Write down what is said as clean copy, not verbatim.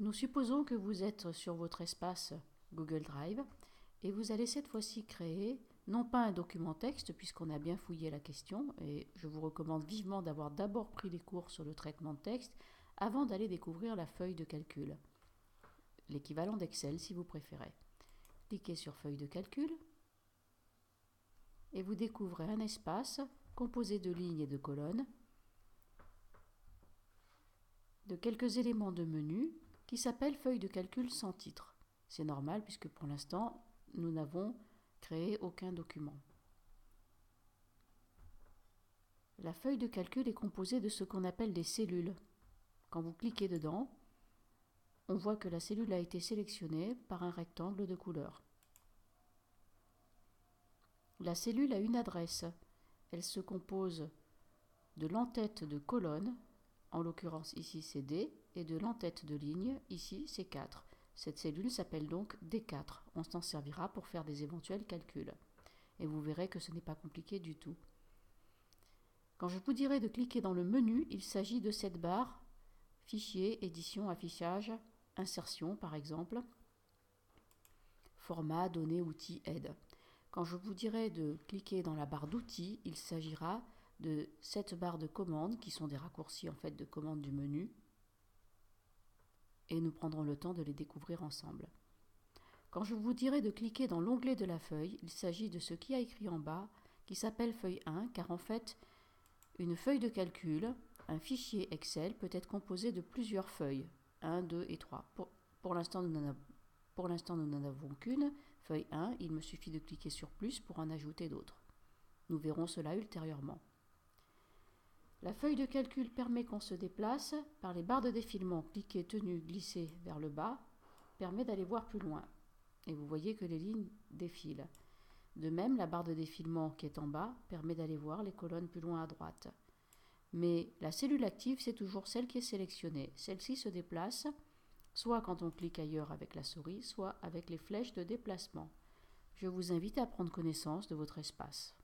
Nous supposons que vous êtes sur votre espace Google Drive et vous allez cette fois-ci créer non pas un document texte puisqu'on a bien fouillé la question, et je vous recommande vivement d'avoir d'abord pris des cours sur le traitement de texte avant d'aller découvrir la feuille de calcul, l'équivalent d'Excel si vous préférez. Cliquez sur feuille de calcul et vous découvrez un espace composé de lignes et de colonnes, de quelques éléments de menu qui s'appelle feuille de calcul sans titre. C'est normal puisque pour l'instant, nous n'avons créé aucun document. La feuille de calcul est composée de ce qu'on appelle des cellules. Quand vous cliquez dedans, on voit que la cellule a été sélectionnée par un rectangle de couleur. La cellule a une adresse. Elle se compose de l'entête de colonne, en l'occurrence ici c'est D, et de l'entête de ligne, ici c'est 4. Cette cellule s'appelle donc D4. On s'en servira pour faire des éventuels calculs. Et vous verrez que ce n'est pas compliqué du tout. Quand je vous dirai de cliquer dans le menu, il s'agit de cette barre Fichier, Édition, Affichage, Insertion par exemple, Format, Données, Outils, Aide. Quand je vous dirai de cliquer dans la barre d'outils, il s'agira de cette barre de commandes qui sont des raccourcis en fait de commandes du menu, et nous prendrons le temps de les découvrir ensemble. Quand je vous dirai de cliquer dans l'onglet de la feuille, il s'agit de ce qui a écrit en bas qui s'appelle feuille 1, car en fait une feuille de calcul, un fichier Excel peut être composé de plusieurs feuilles, 1, 2 et 3. Pour l'instant, nous n'en avons qu'une, feuille 1, il me suffit de cliquer sur plus pour en ajouter d'autres. Nous verrons cela ultérieurement. La feuille de calcul permet qu'on se déplace par les barres de défilement. Cliquer, tenu, glisser vers le bas permet d'aller voir plus loin. Et vous voyez que les lignes défilent. De même, la barre de défilement qui est en bas permet d'aller voir les colonnes plus loin à droite. Mais la cellule active, c'est toujours celle qui est sélectionnée. Celle-ci se déplace soit quand on clique ailleurs avec la souris, soit avec les flèches de déplacement. Je vous invite à prendre connaissance de votre espace.